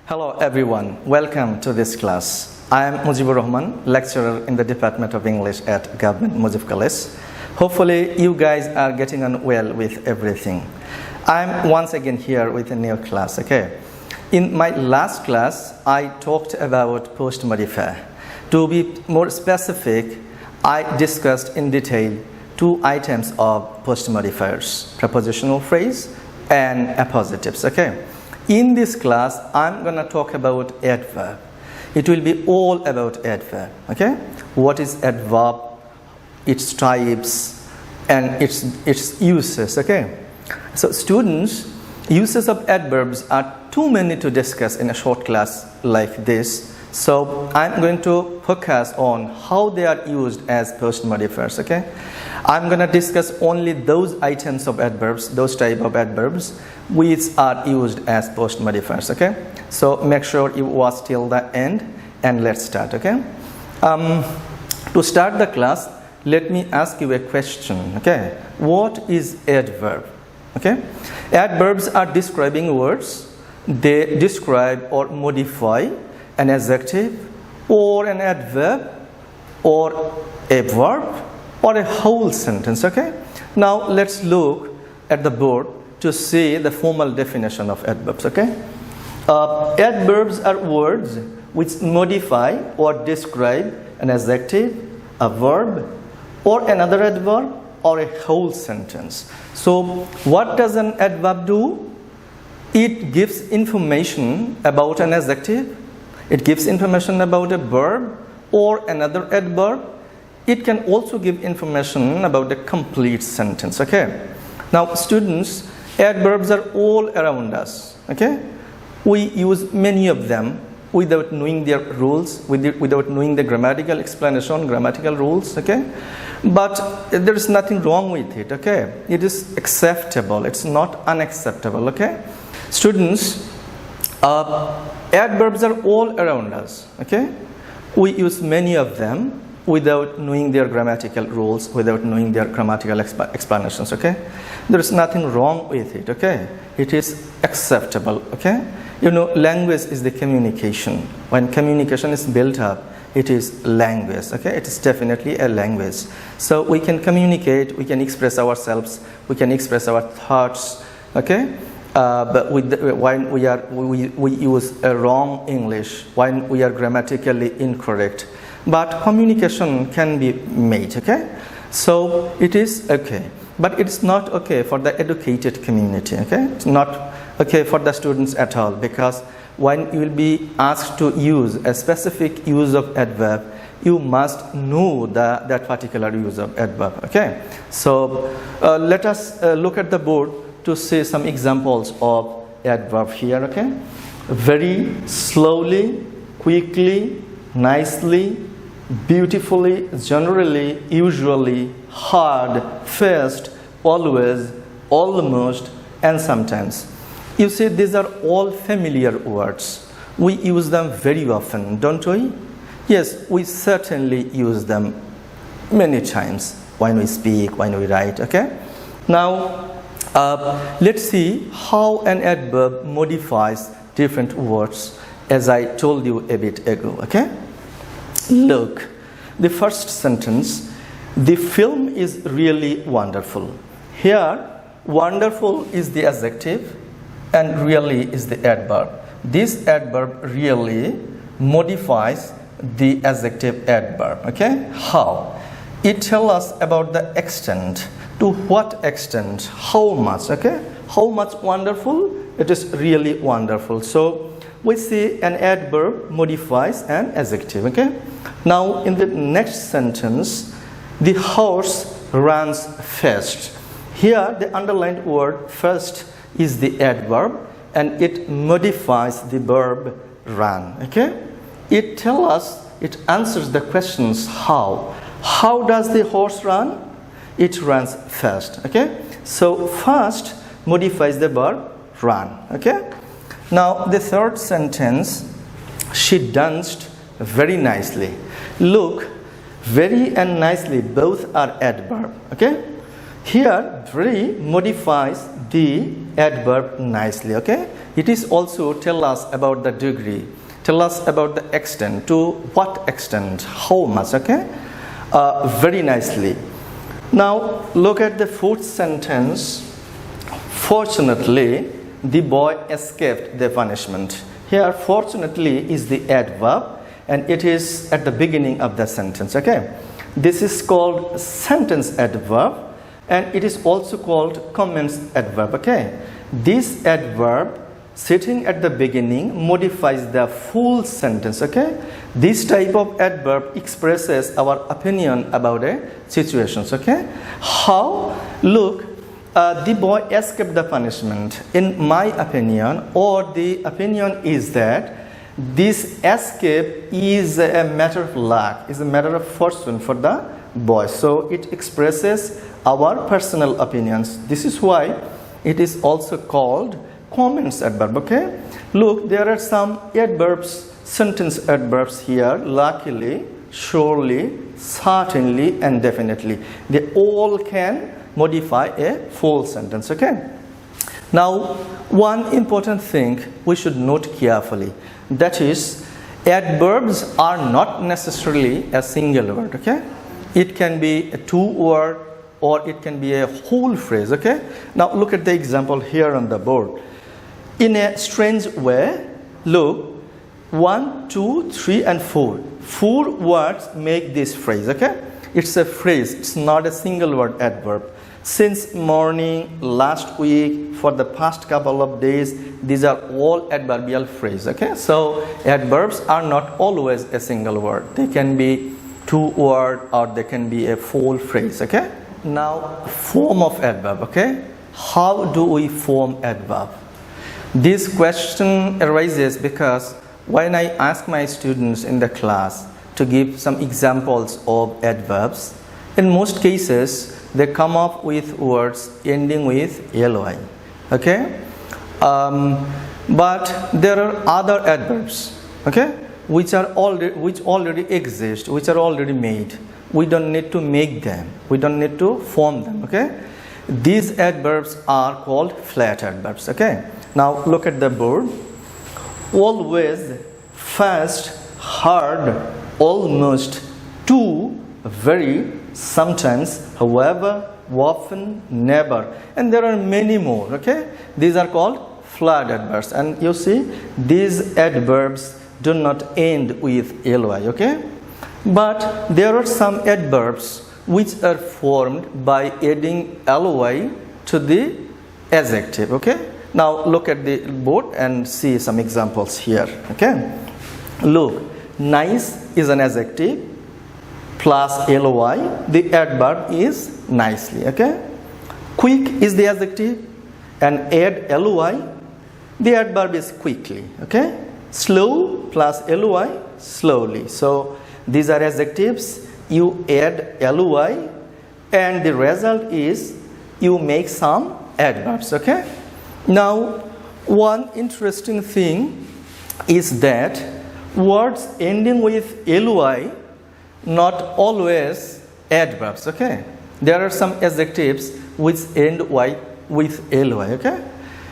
Hello everyone, welcome to this class. I am Mujibur Rahman, lecturer in the Department of English at Govt Mujib College. Hopefully you guys are getting on well with everything. I am once again here with a new class, okay? In my last class, I talked about post modifier. To be more specific, I discussed in detail two items of post modifiers, prepositional phrase and appositives, okay? In this class, I'm going to talk about adverb. It will be all about adverb, okay? What is adverb, its types, and its uses, okay? So students, uses of adverbs are too many to discuss in a short class like this. So I'm going to focus on how they are used as post modifiers, okay? I'm going to discuss only those items of adverbs, those type of adverbs which are used as post modifiers, okay? So make sure you watch till the end and let's start, okay? To start the class, let me ask you a question, okay? What is adverb, okay? Adverbs are describing words. They describe or modify an adjective or an adverb or a verb or a whole sentence, okay? Now let's look at the board to see the formal definition of adverbs, okay? Adverbs are words which modify or describe an adjective, a verb, or another adverb, or a whole sentence. So what does an adverb do? It gives information about an adjective. It gives information about a verb or another adverb. It can also give information about a complete sentence, okay? Now students, adverbs are all around us, okay? We use many of them without knowing their rules, without knowing the grammatical explanation, grammatical rules, okay? But there is nothing wrong with it, okay? It is acceptable, it's not unacceptable, okay? Students, adverbs are all around us, okay? We use many of them without knowing their grammatical rules, without knowing their grammatical explanations, okay? There is nothing wrong with it, okay? It is acceptable, okay? You know, language is the communication. When communication is built up, it is language, okay? It is definitely a language. So we can communicate, we can express ourselves, we can express our thoughts, okay? But when we use a wrong English, when we are grammatically incorrect, but communication can be made, okay? So it is okay, but it's not okay for the educated community, okay? It's not okay for the students at all, because when you will be asked to use a specific use of adverb, you must know that particular use of adverb, okay? So let us look at the board to see some examples of adverb here, okay? Very slowly, quickly, nicely, beautifully, generally, usually, hard, fast, always, almost, and sometimes. You see, these are all familiar words. We use them very often, don't we? Yes, we certainly use them many times when we speak, when we write, okay? Now, let's see how an adverb modifies different words, as I told you a bit ago, okay? Look, the first sentence, the film is really wonderful. Here, wonderful is the adjective and really is the adverb. This adverb really modifies the adjective adverb, okay? How? It tells us about the extent. To what extent? How much, okay? How much wonderful? It is really wonderful. So we see an adverb modifies an adjective, okay? Now in the next sentence, the horse runs fast. Here the underlined word fast is the adverb and it modifies the verb run, okay? It tells us, it answers the questions how. How does the horse run? It runs fast, okay? So fast modifies the verb run, okay? Now the third sentence, she danced very nicely. Look, very and nicely both are adverb, okay? Here very modifies the adverb nicely, okay? it is also tell us about the degree, tell us about the extent, to what extent, how much, okay? Very nicely. Now look at the fourth sentence. Fortunately, the boy escaped the punishment. Here, fortunately is the adverb, and it is at the beginning of the sentence, okay? This is called sentence adverb, and it is also called commence adverb, okay? This adverb sitting at the beginning modifies the full sentence, okay? This type of adverb expresses our opinion about a situation, okay? How? Look, the boy escaped the punishment. In my opinion, or the opinion is that this escape is a matter of luck, is a matter of fortune for the boy. So it expresses our personal opinions. This is why it is also called commence adverb, okay? Look, there are some adverbs, sentence adverbs here. Luckily, surely, certainly, and definitely. They all can modify a full sentence, okay? Now, one important thing we should note carefully, that is, adverbs are not necessarily a single word, okay? It can be a two-word or it can be a whole phrase, okay? Now, look at the example here on the board. In a strange way, look, 1, 2, 3, and 4. 4 words make this phrase, okay? It's a phrase, it's not a single word adverb. Since morning, last week, for the past couple of days, these are all adverbial phrases, okay? So adverbs are not always a single word. They can be two word or they can be a full phrase, okay? Now, form of adverb, okay? How do we form adverb? This question arises because when I ask my students in the class to give some examples of adverbs, in most cases, they come up with words ending with ly, okay? But there are other adverbs, okay, which already exist, which are already made. We don't need to make them. We don't need to form them, okay? These adverbs are called flat adverbs, okay? Now look at the board. Always, fast, hard, almost, to, very, sometimes, however, often, never, and there are many more, okay? These are called flat adverbs, and you see these adverbs do not end with ly, okay? But there are some adverbs which are formed by adding ly to the adjective, okay? Now look at the board and see some examples here, okay? Look, nice is an adjective plus ly, the adverb is nicely, okay? Quick is the adjective and add ly, the adverb is quickly, okay? Slow plus ly, slowly. So these are adjectives, you add ly and the result is you make some adverbs, okay? Now, one interesting thing is that words ending with ly not always adverbs, okay? There are some adjectives which end with ly, okay?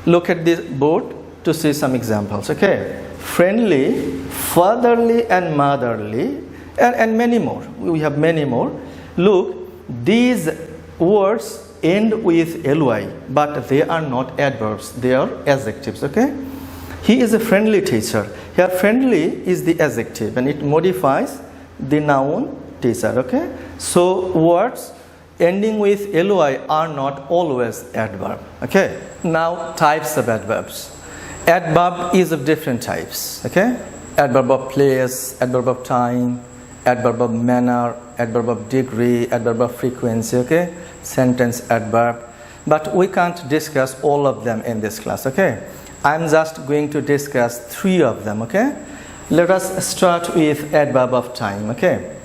Look at this board to see some examples, okay? Friendly, fatherly, and motherly, and many more. We have many more. Look, these words end with ly, but they are not adverbs, they are adjectives, okay? He is a friendly teacher. Here, friendly is the adjective and it modifies the noun teacher, okay? So words ending with ly are not always adverb, okay? Now, types of adverbs. Adverb is of different types, okay? Adverb of place, adverb of time, adverb of manner, adverb of degree, adverb of frequency, okay? Sentence adverb. But we can't discuss all of them in this class, okay? I'm just going to discuss 3 of them, okay? Let us start with adverb of time, okay?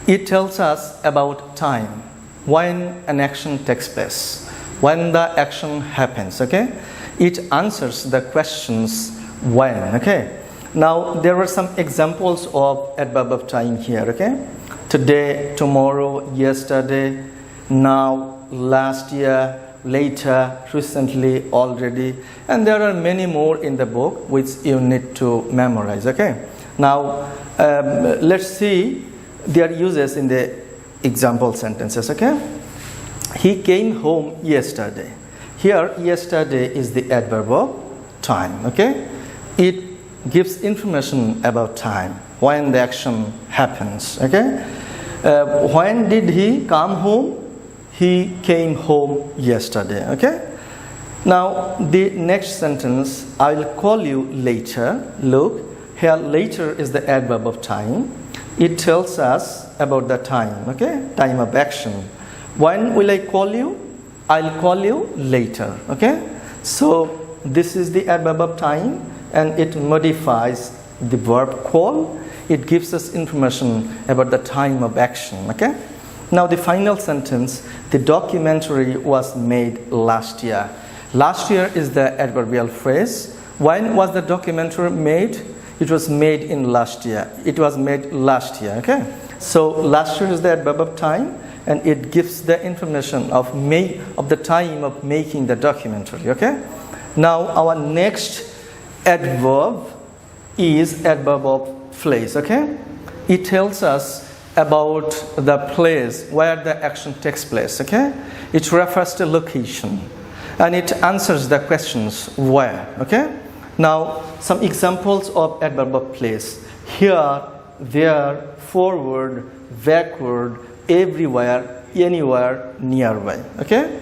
It tells us about time, when an action takes place, when the action happens, okay? It answers the questions when, okay? Now, there are some examples of adverb of time here, okay? Today, tomorrow, yesterday, now, last year, later, recently, already, and there are many more in the book which you need to memorize. Okay. Now let's see their uses in the example sentences. Okay. He came home yesterday. Here, yesterday is the adverb of time. Okay. It gives information about time, when the action happens. Okay. When did he come home? He came home yesterday. Okay. Now the next sentence, I will call you later. Look, here later is the adverb of time. It tells us about the time. Okay, time of action. When will I call you? I'll call you later. Okay. So this is the adverb of time, and it modifies the verb call. It gives us information about the time of action. Okay. Now the final sentence, the documentary was made last year. Last year is the adverbial phrase. When was the documentary made? It was made in last year. It was made last year. Okay. So last year is the adverb of time, and it gives the information of the time of making the documentary. Okay. Now our next adverb is adverb of place. Okay. It tells us about the place where the action takes place. Okay. It refers to location, and it answers the questions where. Okay. Now some examples of adverb of place: here, there, forward, backward, everywhere, anywhere, nearby. Okay.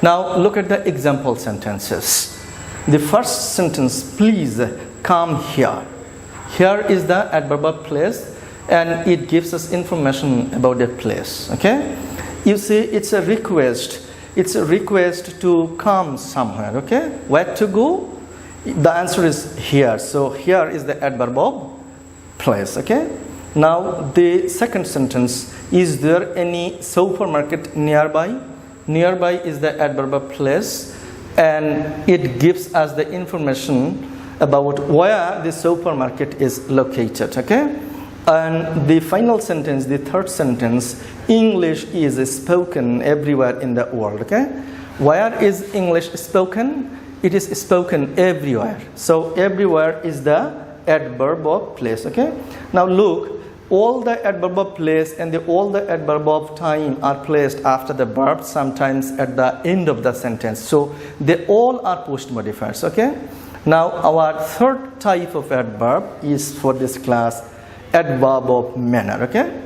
Now look at the example sentences. The first sentence, please come here. Here is the adverb of place, and it gives us information about the place. Okay. You see, it's a request. It's a request to come somewhere. Okay. Where to go? The answer is here. So here is the adverb of place. Okay. Now the second sentence, is there any supermarket nearby? Nearby is the adverb of place, and it gives us the information about where the supermarket is located. Okay. And the final sentence, the third sentence, English is spoken everywhere in the world. Okay. Where is English spoken? It is spoken everywhere. So everywhere is the adverb of place. Okay. Now look, all the adverb of place and all the adverb of time are placed after the verb, sometimes at the end of the sentence. So they all are post modifiers. Okay. Now our third type of adverb is for this class adverb of manner. Okay.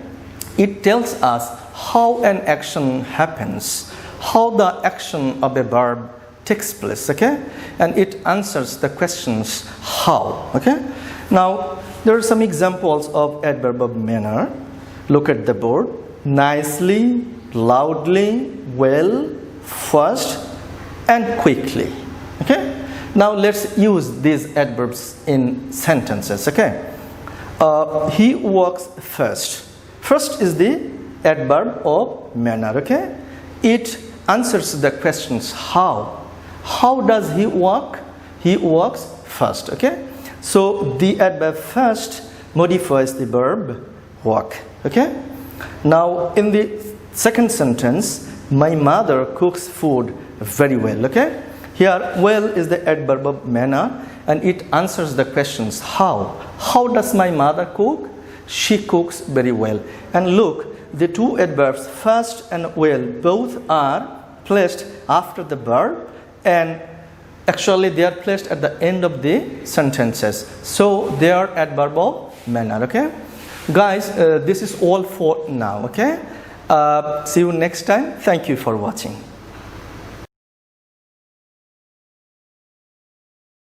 It tells us how an action happens, how the action of a verb takes place. Okay. And it answers the questions how. Okay. Now there are some examples of adverb of manner. Look at the board. Nicely, loudly, well, fast, and quickly. Okay. Now let's use these adverbs in sentences. Okay. He walks first. First is the adverb of manner. Okay. It answers the questions how. How does he walk? He walks first. Okay. So the adverb first modifies the verb walk. Okay. Now in the second sentence, my mother cooks food very well. Okay. Here, well is the adverb of manner, and it answers the questions how. How does my mother cook? She cooks very well. And look, the two adverbs first and well both are placed after the verb, and actually they are placed at the end of the sentences. So they are adverb of manner. Okay. Guys, this is all for now. Okay. See you next time. Thank you for watching.